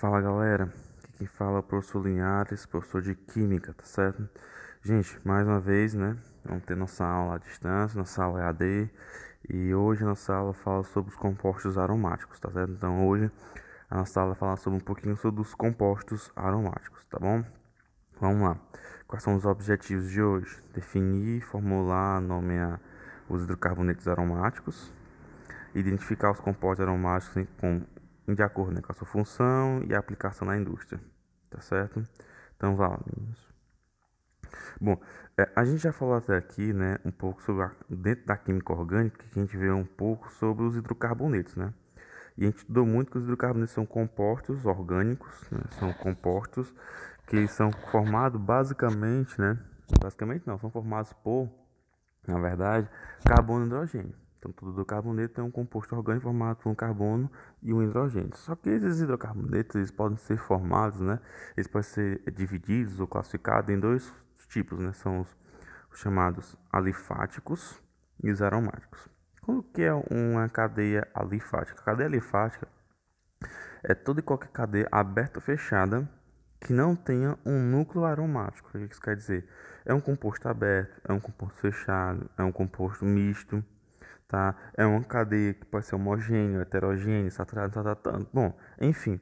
Fala galera, aqui quem fala é o professor Linhares, professor de Química, tá certo? Gente, mais uma vez, né? Vamos ter nossa aula à distância, nossa aula EAD. E hoje a nossa aula fala sobre os compostos aromáticos, tá certo? Então hoje a nossa aula fala sobre um pouquinho sobre os compostos aromáticos, tá bom? Vamos lá. Quais são os objetivos de hoje? Definir, formular, nomear os hidrocarbonetos aromáticos, identificar os compostos aromáticos de acordo, né, com a sua função e a aplicação na indústria, tá certo? Então, vamos lá, meninos. Bom, a gente já falou até aqui, né, um pouco sobre dentro da química orgânica, que a gente vê um pouco sobre os hidrocarbonetos, né? E a gente estudou muito que os hidrocarbonetos são compostos orgânicos, né? São compostos que são formados basicamente, né? Basicamente não, são formados por, na verdade, carbono e hidrogênio. Então, todo hidrocarboneto é um composto orgânico formado por um carbono e um hidrogênio. Só que esses hidrocarbonetos eles podem ser formados, né? Eles podem ser divididos ou classificados em dois tipos, né? São os chamados alifáticos e os aromáticos. O que é uma cadeia alifática? A cadeia alifática é toda e qualquer cadeia aberta ou fechada que não tenha um núcleo aromático. O que isso quer dizer? É um composto aberto, é um composto fechado, é um composto misto, tá? É uma cadeia que pode ser homogênea, heterogênea, saturada, Bom, enfim,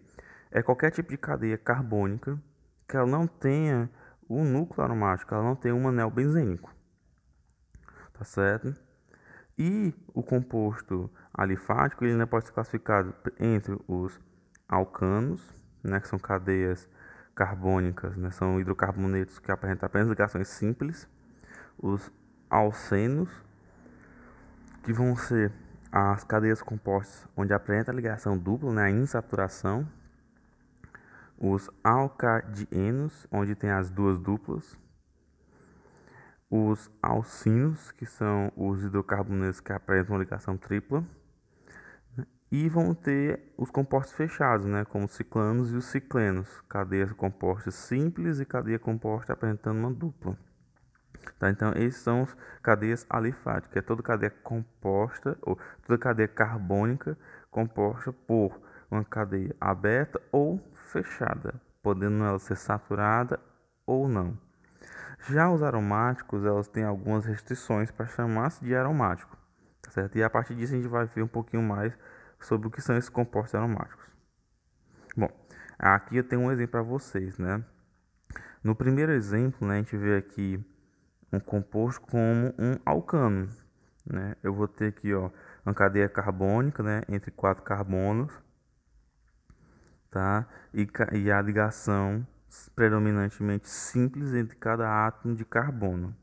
é qualquer tipo de cadeia carbônica que ela não tenha um núcleo aromático, ela não tenha um anel benzênico, tá certo? E o composto alifático ele ainda pode ser classificado entre os alcanos, né, que são cadeias carbônicas, né, são hidrocarbonetos que apresentam apenas ligações simples, os alcenos, que vão ser as cadeias compostas onde apresenta ligação dupla, né, a insaturação, os alcadienos, onde tem as duas duplas, os alcinos, que são os hidrocarbonetos que apresentam uma ligação tripla, e vão ter os compostos fechados, né, como os ciclanos e os ciclenos, cadeias compostas simples e cadeia composta apresentando uma dupla. Tá, então, esses são as cadeias alifáticas, é toda cadeia composta, ou toda cadeia carbônica composta por uma cadeia aberta ou fechada, podendo ela ser saturada ou não. Já os aromáticos, elas têm algumas restrições para chamar-se de aromático, tá certo? E a partir disso a gente vai ver um pouquinho mais sobre o que são esses compostos aromáticos. Bom, aqui eu tenho um exemplo para vocês, né? No primeiro exemplo, né, a gente vê aqui um composto como um alcano, né? Eu vou ter aqui, ó, uma cadeia carbônica, né, entre quatro carbonos, tá? E a ligação predominantemente simples entre cada átomo de carbono,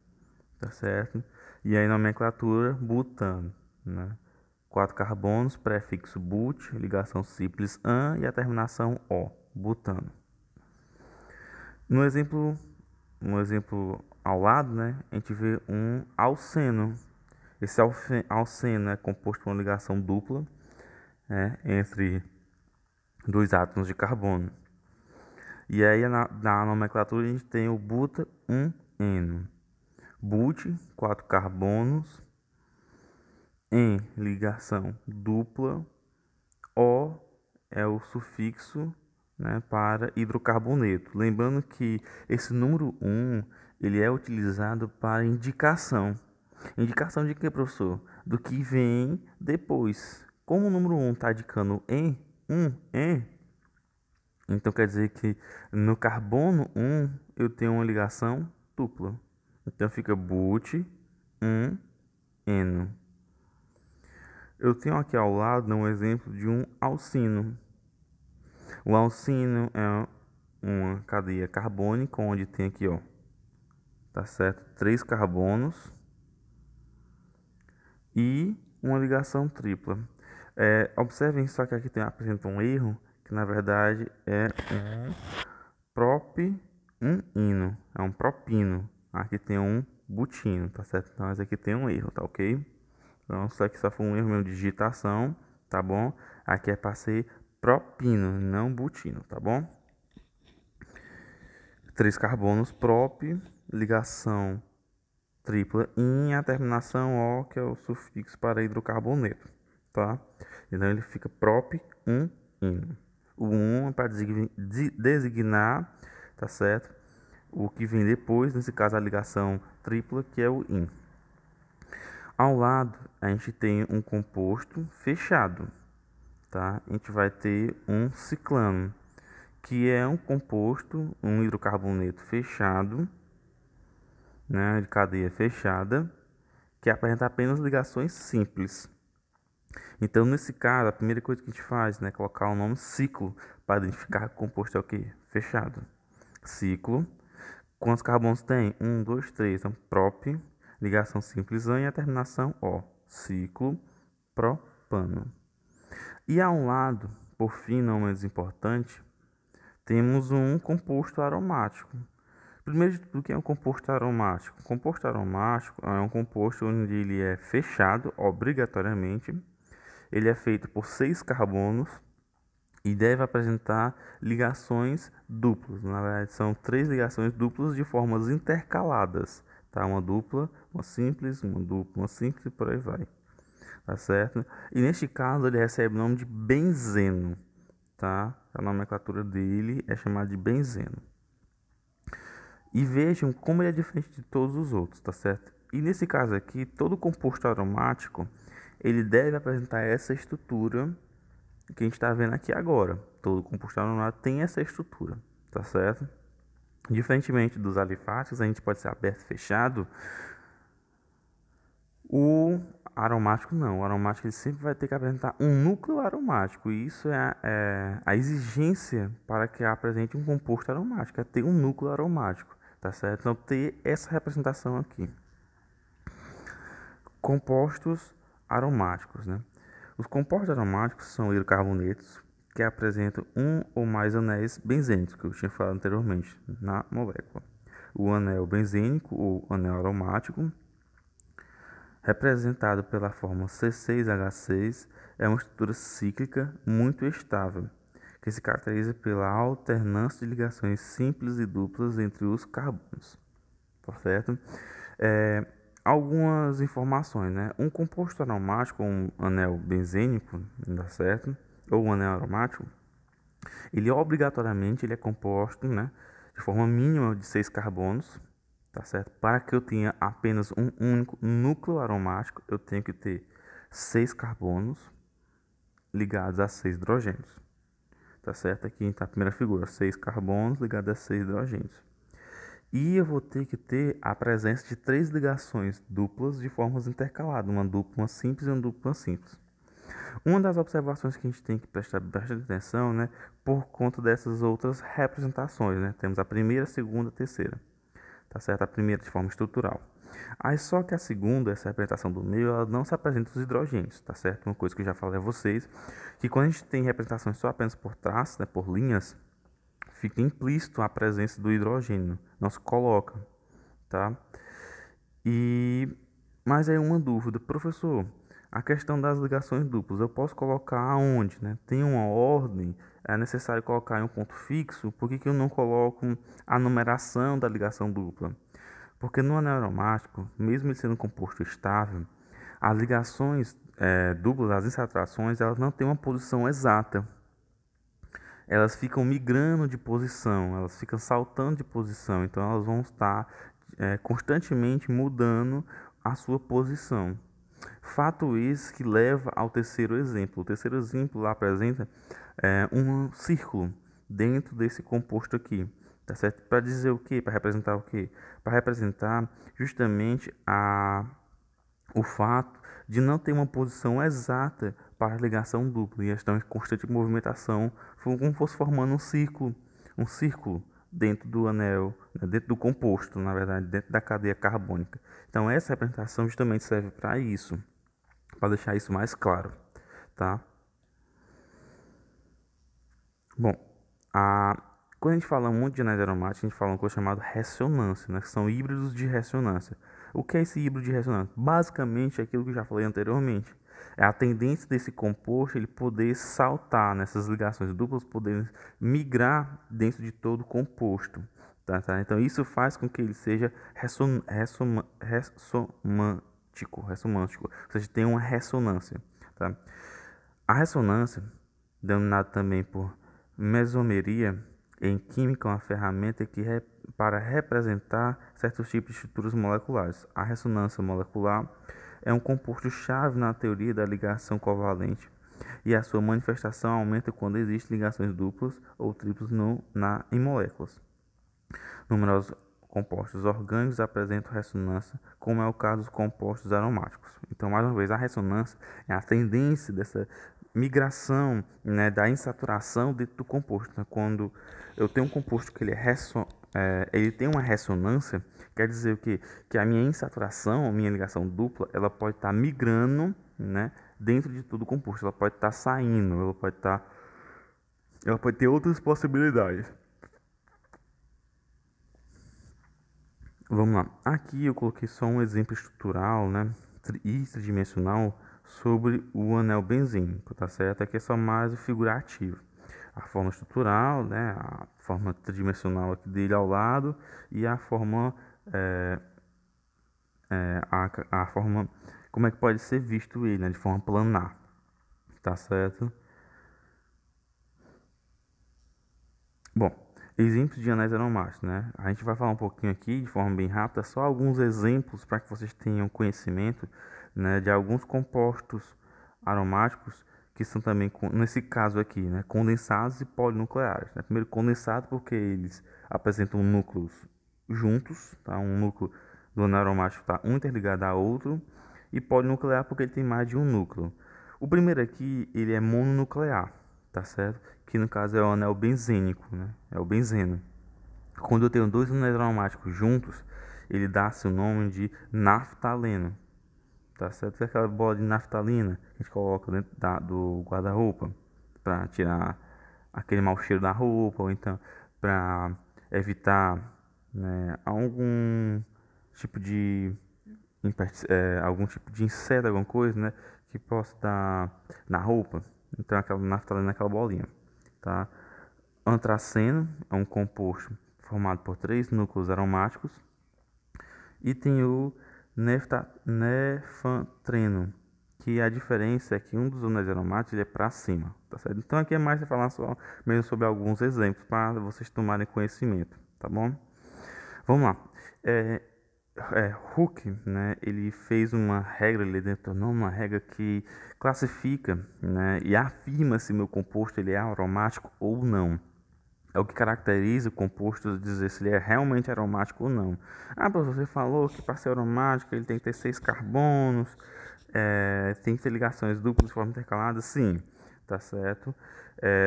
tá certo? E aí nomenclatura butano, né? Quatro carbonos, prefixo but, ligação simples an e a terminação o, butano. No exemplo ao lado, né, a gente vê um alceno. Esse alceno é composto por uma ligação dupla, né, entre dois átomos de carbono. E aí na nomenclatura a gente tem o buta-1-eno. But, quatro carbonos, em ligação dupla, O é o sufixo, né, para hidrocarboneto. Lembrando que esse número 1 ele é utilizado para indicação. Indicação de que, professor? Do que vem depois. Como o número 1 está indicando em, então quer dizer que no carbono 1 eu tenho uma ligação dupla. Então fica but 1 eno. Eu tenho aqui ao lado um exemplo de um alcino. O alcino é uma cadeia carbônica onde tem aqui, ó, tá certo? Três carbonos e uma ligação tripla. Observem só que aqui apresenta um erro, que na verdade é um prop-1-ino, é um propino. Aqui tem um butino, tá certo? Então esse aqui tem um erro, tá ok? Então isso aqui só foi um erro mesmo de digitação, tá bom? Aqui é para ser propino, não butino, tá bom? Três carbonos prop, ligação tripla in, a terminação O, que é o sufixo para hidrocarboneto, tá? Então ele fica prop 1 ino. O 1 nome para designar, tá certo? O que vem depois, nesse caso a ligação tripla, que é o IN. Ao lado, a gente tem um composto fechado, tá? A gente vai ter um ciclano, que é um composto, um hidrocarboneto fechado, né, de cadeia fechada, que apresenta apenas ligações simples. Então, nesse caso, a primeira coisa que a gente faz, né, é colocar o nome ciclo para identificar que o composto é o que? Fechado. Ciclo. Quantos carbonos tem? 1, 2, 3. Então, prop, ligação simples e a terminação O. Ciclo propano. E ao lado, por fim, não menos importante, temos um composto aromático. Primeiro de tudo, o que é um composto aromático? O composto aromático é um composto onde ele é fechado obrigatoriamente. Ele é feito por 6 carbonos e deve apresentar ligações duplas. Na verdade, são 3 ligações duplas de formas intercaladas. Tá? Uma dupla, uma simples, uma dupla, uma simples e por aí vai. Tá certo? E neste caso, ele recebe o nome de benzeno. Tá? A nomenclatura dele é chamada de benzeno. E vejam como ele é diferente de todos os outros, tá certo? E nesse caso aqui, todo composto aromático, ele deve apresentar essa estrutura que a gente está vendo aqui agora. Todo composto aromático tem essa estrutura, tá certo? Diferentemente dos alifáticos, a gente pode ser aberto e fechado. O aromático não. O aromático ele sempre vai ter que apresentar um núcleo aromático. E isso é a exigência para que apresente um composto aromático, é ter um núcleo aromático, tá certo? Então, ter essa representação aqui. Compostos aromáticos, né? Os compostos aromáticos são hidrocarbonetos que apresentam um ou mais anéis benzênicos, que eu tinha falado anteriormente na molécula. O anel benzênico ou anel aromático, representado pela fórmula C6H6, é uma estrutura cíclica muito estável, que se caracteriza pela alternância de ligações simples e duplas entre os carbonos. Tá certo? Algumas informações, né? Um composto aromático, um anel benzênico, dá certo? Ou um anel aromático, ele obrigatoriamente ele é composto, né, de forma mínima de 6 carbonos, tá certo? Para que eu tenha apenas um único núcleo aromático, eu tenho que ter 6 carbonos ligados a 6 hidrogênios, tá certo? Aqui está a primeira figura, 6 carbonos ligados a 6 hidrogênios. E eu vou ter que ter a presença de 3 ligações duplas de formas intercaladas, uma dupla, uma simples e uma dupla simples. Uma das observações que a gente tem que prestar bastante atenção, né, por conta dessas outras representações, né? Temos a primeira, a segunda, a terceira, tá certo? A primeira de forma estrutural. Aí só que a segunda, essa representação do meio, ela não se apresenta os hidrogênios, tá certo? Uma coisa que eu já falei a vocês, que quando a gente tem representações só apenas por traços, né, por linhas, fica implícito a presença do hidrogênio, não se coloca, tá? Mas aí uma dúvida, professor, a questão das ligações duplas, eu posso colocar aonde, né? Tem uma ordem, é necessário colocar em um ponto fixo, por que eu não coloco a numeração da ligação dupla? Porque no anel aromático, mesmo ele sendo um composto estável, as ligações duplas, as insatisfações, elas não têm uma posição exata. Elas ficam migrando de posição, elas ficam saltando de posição, então elas vão estar constantemente mudando a sua posição. Fato esse que leva ao terceiro exemplo. O terceiro exemplo lá apresenta um círculo dentro desse composto aqui, tá certo? Para dizer o quê? Para representar o quê? Para representar justamente o fato de não ter uma posição exata para a ligação dupla e estão em constante movimentação, como fosse formando um círculo dentro do anel, né, dentro do composto, na verdade, dentro da cadeia carbônica. Então essa representação justamente serve para isso, para deixar isso mais claro, tá? Bom, quando a gente fala muito de anéis aromáticos, a gente fala uma coisa chamada ressonância, né? Que são híbridos de ressonância. O que é esse híbrido de ressonância? Basicamente, é aquilo que eu já falei anteriormente. É a tendência desse composto ele poder saltar nessas ligações duplas, poder migrar dentro de todo o composto. Tá? Então, isso faz com que ele seja ressonântico, ou seja, tem uma ressonância. Tá? A ressonância, denominada também por Mesomeria em química é uma ferramenta para representar certos tipos de estruturas moleculares. A ressonância molecular é um composto-chave na teoria da ligação covalente e a sua manifestação aumenta quando existem ligações duplas ou triplas em moléculas. Numerosos compostos orgânicos apresentam ressonância, como é o caso dos compostos aromáticos. Então, mais uma vez, a ressonância é a tendência dessa migração, né, da insaturação dentro do composto. Então, quando eu tenho um composto que ele tem uma ressonância, quer dizer o quê? Que a minha insaturação, a minha ligação dupla, ela pode estar migrando, né, dentro de todo o composto. Ela pode estar saindo, ela pode ter outras possibilidades. Vamos lá. Aqui eu coloquei só um exemplo estrutural, né, e tridimensional sobre o anel benzínico, tá certo? Aqui é só mais o figurativo. A forma estrutural, né, a forma tridimensional aqui dele ao lado e a forma, a forma, como é que pode ser visto ele, né, de forma planar, tá certo? Bom, exemplos de anéis aromáticos, né? A gente vai falar um pouquinho aqui de forma bem rápida, só alguns exemplos para que vocês tenham conhecimento, né, de alguns compostos aromáticos que são também, nesse caso aqui, né, condensados e polinucleares, né? Primeiro, condensado porque eles apresentam núcleos juntos, tá? Um núcleo do anel aromático está um interligado a outro, e polinuclear porque ele tem mais de um núcleo. O primeiro aqui, ele é mononuclear, tá certo? Que no caso é o anel benzênico, né? É o benzeno. Quando eu tenho dois anéis aromáticos juntos, ele dá-se o nome de naftaleno, tá certo? Que é aquela bola de naftalina que a gente coloca dentro do guarda-roupa para tirar aquele mau cheiro da roupa, ou então para evitar, né, algum tipo de inseto, alguma coisa, né, que possa dar na roupa. Então aquela naftalina naquela bolinha, tá? Antraceno é um composto formado por três núcleos aromáticos e tem o nefantreno, que a diferença é que um dos anéis aromáticos é para cima, tá certo? Então aqui é mais para falar só mesmo sobre alguns exemplos para vocês tomarem conhecimento, tá bom? Vamos lá. É, Hooke, né, ele fez uma regra, ele determinou uma regra que classifica, né, e afirma se meu composto ele é aromático ou não. É o que caracteriza o composto, dizer se ele é realmente aromático ou não. Ah, professor, você falou que para ser aromático ele tem que ter 6 carbonos, tem que ter ligações duplas de forma intercalada, sim, tá certo.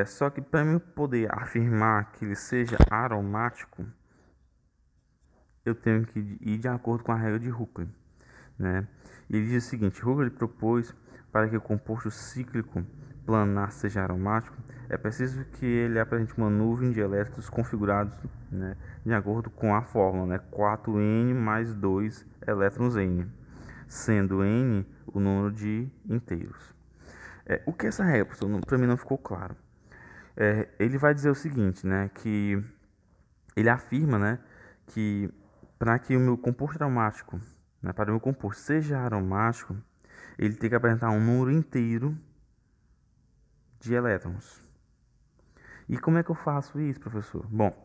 Só que para eu poder afirmar que ele seja aromático, eu tenho que ir de acordo com a regra de Hooke, né? E ele diz o seguinte: Hooke propôs para que o composto cíclico planar seja aromático, é preciso que ele apresente uma nuvem de elétrons configurados, né, de acordo com a fórmula, né, 4N mais 2 elétrons N, sendo N o número de inteiros. O que é essa regra, professor? Para mim não ficou claro. Ele vai dizer o seguinte, né, que ele afirma, né, que para que o meu composto aromático, né, para o meu composto seja aromático, ele tem que apresentar um número inteiro de elétrons. E como é que eu faço isso, professor? Bom,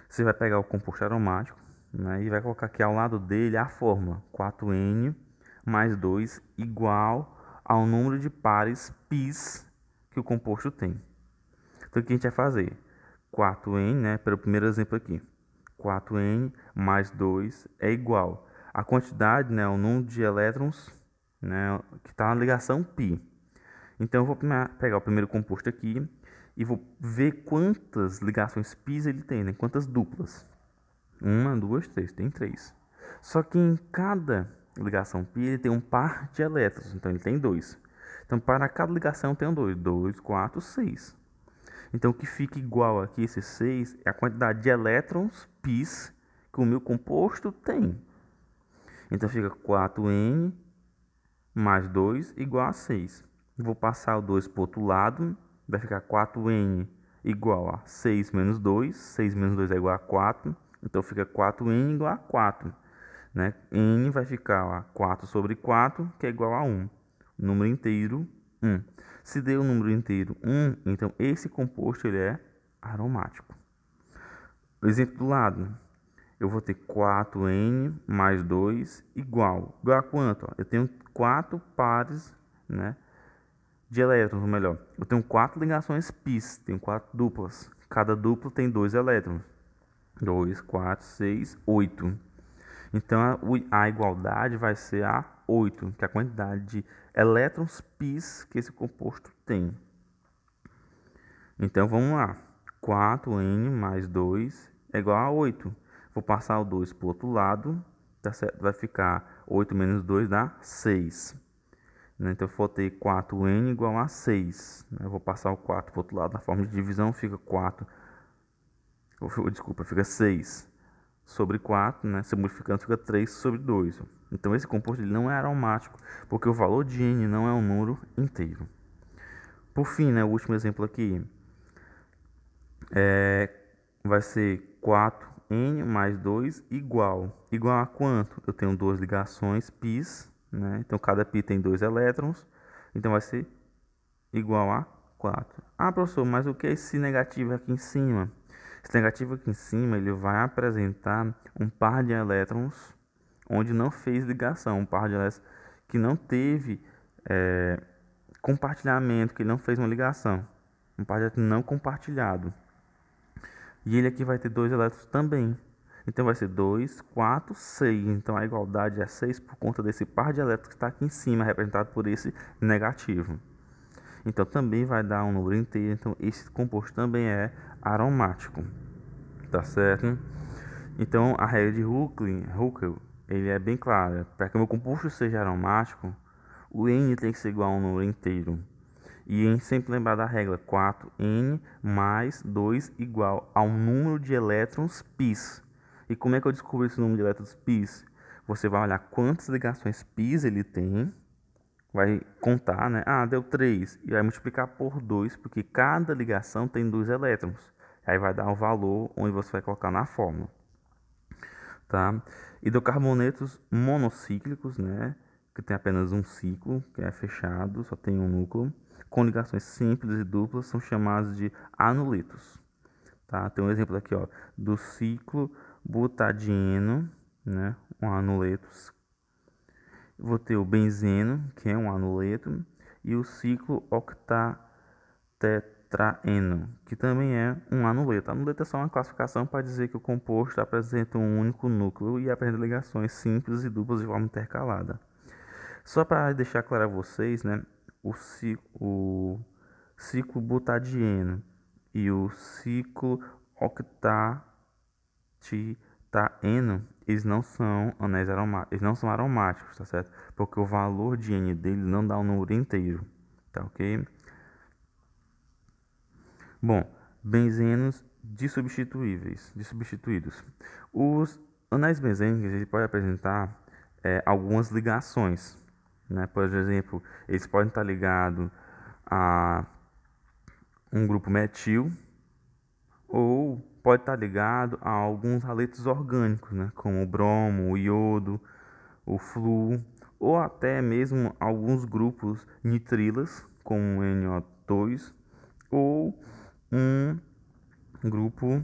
você vai pegar o composto aromático, né, e vai colocar aqui ao lado dele a fórmula 4N mais 2 igual ao número de pares πs que o composto tem. Então o que a gente vai fazer? 4N, né, pelo primeiro exemplo aqui. 4N mais 2 é igual a quantidade, né, o número de elétrons, né, que está na ligação π. Então eu vou pegar o primeiro composto aqui e vou ver quantas ligações π ele tem, né, quantas duplas. 1, 2, 3, tem 3. Só que em cada ligação π ele tem um par de elétrons, então ele tem 2. Então para cada ligação eu tenho 2, 2, 4, 6. Então o que fica igual aqui, esse 6, é a quantidade de elétrons πs que o meu composto tem. Então fica 4N mais 2 igual a 6. Vou passar o 2 para o outro lado, vai ficar 4N igual a 6 menos 2. 6 menos 2 é igual a 4. Então fica 4N igual a 4. Né? N vai ficar, ó, 4 sobre 4, que é igual a 1. Número inteiro, 1. Se deu o número inteiro 1, então esse composto ele é aromático. O exemplo do lado, eu vou ter 4N mais 2 igual. Igual a quanto? Eu tenho 4 pares, né, de elétrons, ou melhor, eu tenho 4 ligações πs, tenho 4 duplas. Cada dupla tem 2 elétrons. 2, 4, 6, 8. Então a igualdade vai ser a 8, que é a quantidade de elétrons πs que esse composto tem. Então vamos lá. 4N mais 2 é igual a 8. Vou passar o 2 para o outro lado, tá certo? Vai ficar 8 menos 2 dá 6. Então eu vou ter 4N igual a 6. Eu vou passar o 4 para o outro lado. Na forma de divisão fica 4. Desculpa, fica 6 sobre 4, né? Se modificando fica 3 sobre 2. Então esse composto ele não é aromático, porque o valor de N não é um número inteiro. Por fim, né, o último exemplo aqui vai ser 4N mais 2 igual. Igual a quanto? Eu tenho duas ligações πs, né? Então cada π tem 2 elétrons, então vai ser igual a 4. Ah, professor, mas o que é esse negativo aqui em cima? Esse negativo aqui em cima ele vai apresentar um par de elétrons onde não fez ligação, um par de elétrons que não teve compartilhamento, que ele não fez uma ligação, um par de elétrons não compartilhado. E ele aqui vai ter 2 elétrons também. Então vai ser 2, 4, 6. Então a igualdade é 6 por conta desse par de elétrons que está aqui em cima, representado por esse negativo. Então também vai dar um número inteiro. Então esse composto também é aromático. Tá certo? Então a regra de Huckel ele é bem clara. Para que o meu composto seja aromático, o N tem que ser igual a um número inteiro. E sempre lembrar da regra 4N mais 2 igual a um número de elétrons πs. E como é que eu descubro esse número de elétrons πs? Você vai olhar quantas ligações πs ele tem, vai contar, né? Ah, deu 3. E vai multiplicar por 2, porque cada ligação tem 2 elétrons. Aí vai dar o valor onde você vai colocar na fórmula. Tá? Hidrocarbonetos monocíclicos, né? Que tem apenas um ciclo, que é fechado, só tem um núcleo, com ligações simples e duplas, são chamados de anuletos. Tá? Tem um exemplo aqui, ó, do ciclo butadieno, né? Um anuleto. Vou ter o benzeno, que é um anuleto, e o ciclo octatetraeno, que também é um anuleto. Anuleto é só uma classificação para dizer que o composto apresenta um único núcleo e apresenta ligações simples e duplas de forma intercalada. Só para deixar claro a vocês, né, o ciclo butadieno e o ciclo octatetraeno, eles não são anéis aromáticos, eles não são aromáticos, tá certo? Porque o valor de N deles não dá um número inteiro, tá ok? Bom, benzenos substituídos. Os anéis benzênicos eles podem apresentar algumas ligações, né? Por exemplo, eles podem estar ligados a um grupo metil ou pode estar ligado a alguns haletos orgânicos, né? Como o bromo, o iodo, o flúor, ou até mesmo alguns grupos nitrilas, como o NO2, ou um grupo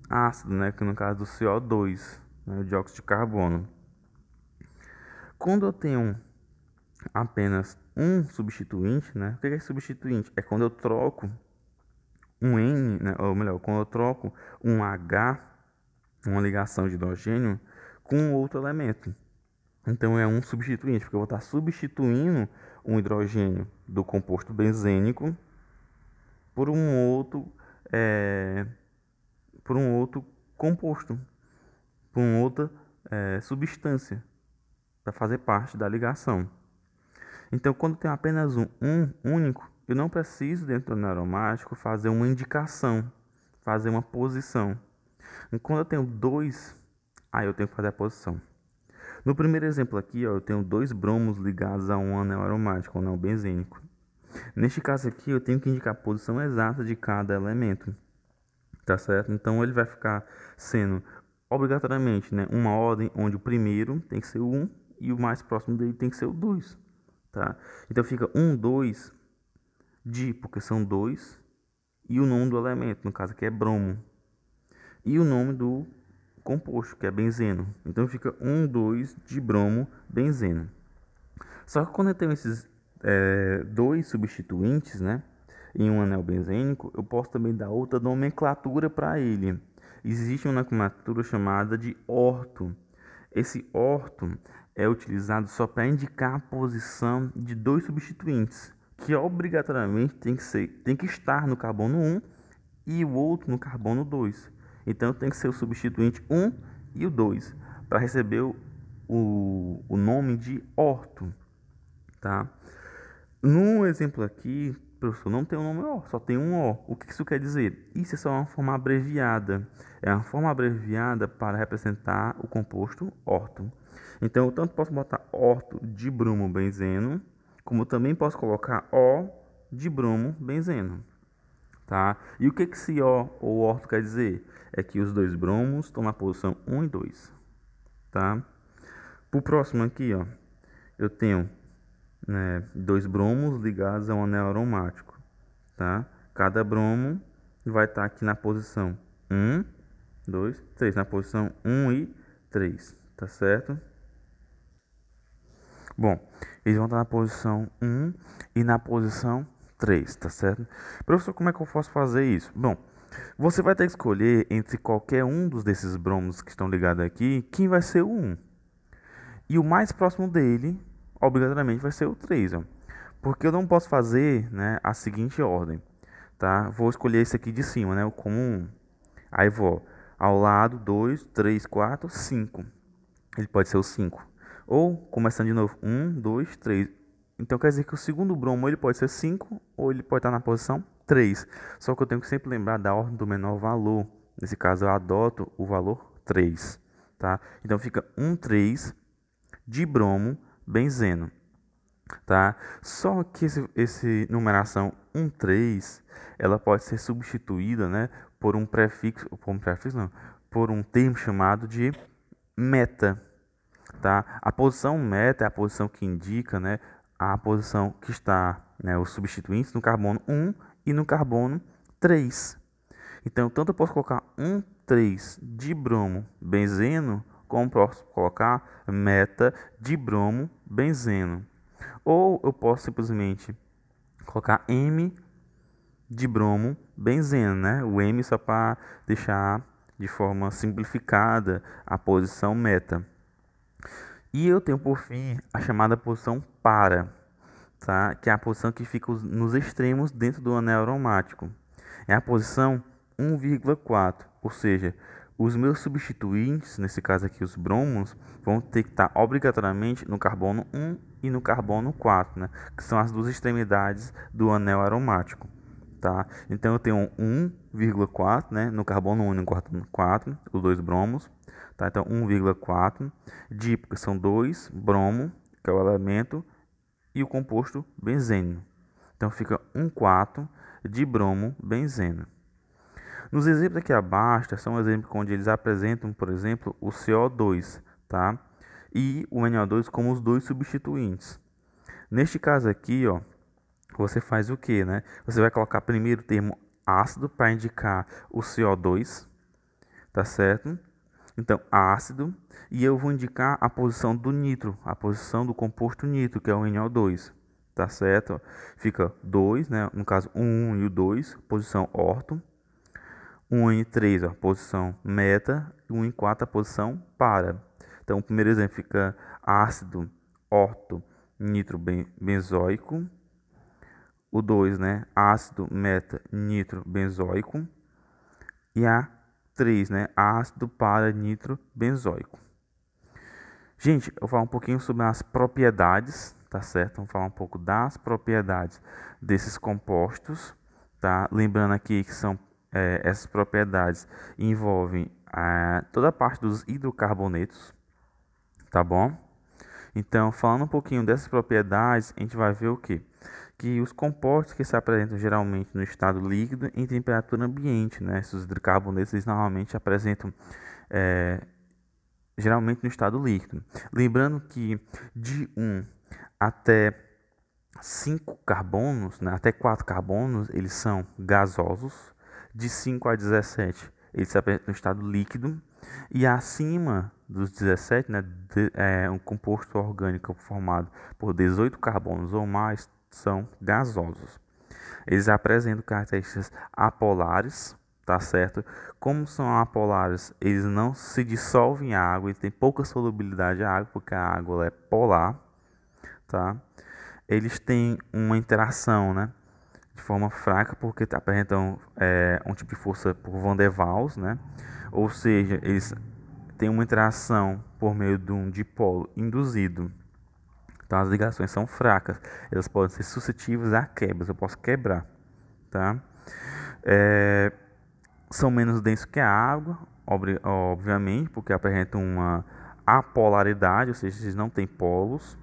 ácido, né? Que no caso do CO2, né? O dióxido de carbono. Quando eu tenho apenas um substituinte, né? O que é substituinte? É quando eu troco um N, né? Ou melhor, quando eu troco um H, uma ligação de hidrogênio, com outro elemento. Então é um substituinte, porque eu vou estar substituindo um hidrogênio do composto benzênico por um outro, por um outro composto, por uma outra substância, para fazer parte da ligação. Então, quando tem apenas um único, eu não preciso, dentro do aromático, fazer uma indicação, fazer uma posição. E quando eu tenho dois, aí eu tenho que fazer a posição. No primeiro exemplo aqui, ó, eu tenho dois bromos ligados a um anel aromático, um anel benzênico. Neste caso aqui, eu tenho que indicar a posição exata de cada elemento, tá certo? Então, ele vai ficar sendo, obrigatoriamente, né, uma ordem onde o primeiro tem que ser o 1 e o mais próximo dele tem que ser o 2. Tá? Então fica 1, 2, porque são 2, e o nome do elemento, no caso aqui é bromo, e o nome do composto, que é benzeno. Então fica 1,2 de bromo, benzeno. Só que quando eu tenho esses dois substituintes, né, em um anel benzênico, eu posso também dar outra nomenclatura para ele. Existe uma nomenclatura chamada de orto. Esse orto é utilizado só para indicar a posição de dois substituintes, que obrigatoriamente tem que estar no carbono 1 e o outro no carbono 2. Então tem que ser o substituinte 1 e o 2 para receber o nome de orto, tá? No exemplo aqui, professor, não tem um nome O, só tem um O. O que isso quer dizer? Isso é só uma forma abreviada. É uma forma abreviada para representar o composto orto. Então, eu tanto posso botar orto de bromo benzeno, como também posso colocar O de bromo benzeno. Tá? E o que esse O ou orto quer dizer? É que os dois bromos estão na posição 1 e 2. Tá? Para o próximo aqui, ó, eu tenho, né, dois bromos ligados a um anel aromático, tá? Cada bromo vai estar aqui na posição 1, 2, 3, na posição 1 e 3, tá certo? Bom, eles vão estar na posição 1 e na posição 3, tá certo? Professor, como é que eu posso fazer isso? Bom, você vai ter que escolher entre qualquer um desses bromos que estão ligados aqui, quem vai ser o 1. E o mais próximo dele, obrigatoriamente, vai ser o 3, ó. Porque eu não posso fazer, né, a seguinte ordem, tá? Vou escolher esse aqui de cima, né, o comum. Aí vou ao lado 2, 3, 4, 5. Ele pode ser o 5. Ou, começando de novo, 1, 2, 3. Então quer dizer que o segundo bromo ele pode ser 5 ou ele pode estar na posição 3. Só que eu tenho que sempre lembrar da ordem do menor valor. Nesse caso eu adoto o valor 3, tá? Então fica 1, 3 de bromo benzeno, tá? Só que esse numeração 1, 3, ela pode ser substituída, né, por um prefixo não, por um termo chamado de meta, tá? A posição meta é a posição que indica, né, a posição que está, né, os substituintes no carbono 1 e no carbono 3. Então, tanto eu posso colocar 1, 3 de bromo benzeno, como posso colocar meta de bromo benzeno. Ou eu posso simplesmente colocar M de bromo benzeno, né? O M só para deixar de forma simplificada a posição meta. E eu tenho por fim a chamada posição para, tá? Que é a posição que fica nos extremos dentro do anel aromático. É a posição 1,4, ou seja, os meus substituintes, nesse caso aqui os bromos, vão ter que estar obrigatoriamente no carbono 1 e no carbono 4, né? Que são as duas extremidades do anel aromático. Tá? Então eu tenho 1,4, né, no carbono 1 e no carbono 4, os dois bromos. Tá? Então 1,4 de, porque são dois bromo, que é o elemento, e o composto benzeno. Então fica 1,4 de bromo benzeno. Nos exemplos aqui abaixo, são exemplos onde eles apresentam, por exemplo, o CO2, tá? E o NO2 como os dois substituintes. Neste caso aqui, ó, você faz o que, né? Você vai colocar primeiro o termo ácido para indicar o CO2, tá certo? Então, ácido, e eu vou indicar a posição do nitro, a posição do composto nitro, que é o NO2, tá certo? Fica 2, né? No caso, o 1 e o 2, posição orto. 1 e 3, ó, posição meta, e 1 e 4, a posição para. Então, o primeiro exemplo fica ácido orto nitro benzoico. O 2, né, ácido meta nitro benzoico. E a 3, né, ácido para nitro benzoico. Gente, eu vou falar um pouquinho sobre as propriedades, tá certo? Vamos falar um pouco das propriedades desses compostos, tá? Lembrando aqui que são essas propriedades envolvem toda a parte dos hidrocarbonetos, tá bom? Então, falando um pouquinho dessas propriedades, a gente vai ver o quê? Que os compostos que se apresentam geralmente no estado líquido em temperatura ambiente, né? Esses hidrocarbonetos eles normalmente apresentam geralmente no estado líquido. Lembrando que de 1 até 5 carbonos, né, até 4 carbonos, eles são gasosos. De 5 a 17, eles se apresentam no estado líquido. E acima dos 17, né, um composto orgânico formado por 18 carbonos ou mais são gasosos. Eles apresentam características apolares, tá certo? Como são apolares, eles não se dissolvem em água, eles têm pouca solubilidade em água, porque a água é polar, tá? Eles têm uma interação, né, de forma fraca, porque apresentam um tipo de força por Van der Waals, né? Ou seja, eles têm uma interação por meio de um dipolo induzido. Então as ligações são fracas, elas podem ser suscetíveis a quebras, eu posso quebrar, tá? É, são menos densos que a água, obviamente, porque apresentam uma apolaridade, ou seja, eles não têm polos.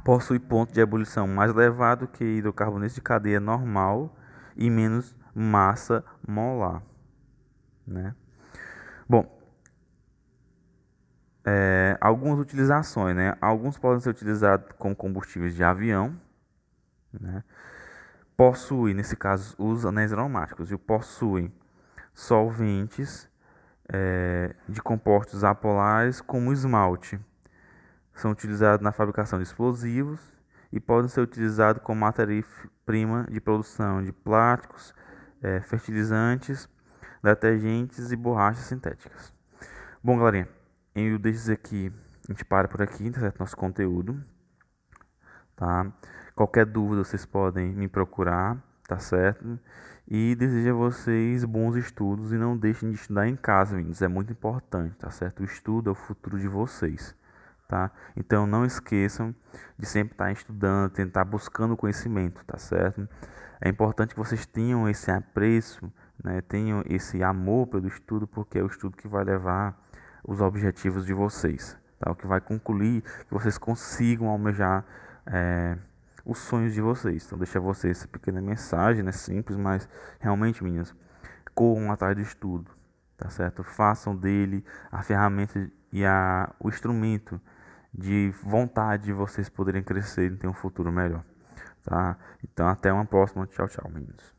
Possui ponto de ebulição mais elevado que hidrocarbonetos de cadeia normal e menos massa molar, né? Bom, algumas utilizações, né? Alguns podem ser utilizados como combustíveis de avião, né? Possui, nesse caso, os anéis aromáticos, e possuem solventes de compostos apolares como esmalte. São utilizados na fabricação de explosivos e podem ser utilizados como matéria-prima de produção de plásticos, fertilizantes, detergentes e borrachas sintéticas. Bom, galerinha, eu deixo aqui, a gente para por aqui, tá certo? Nosso conteúdo, tá? Qualquer dúvida vocês podem me procurar, tá certo? E desejo a vocês bons estudos e não deixem de estudar em casa, meninos. É muito importante, tá certo? O estudo é o futuro de vocês, tá? Então não esqueçam de sempre estar estudando, tentar buscando conhecimento, tá certo? É importante que vocês tenham esse apreço, né? Tenham esse amor pelo estudo, porque é o estudo que vai levar os objetivos de vocês, tá? O que vai concluir que vocês consigam almejar os sonhos de vocês. Então deixa vocês essa pequena mensagem, né? Simples, mas realmente, meninas, corram atrás do estudo, tá certo? Façam dele a ferramenta e o instrumento de vontade de vocês poderem crescer e ter um futuro melhor, tá? Então até uma próxima. Tchau, tchau, meninos.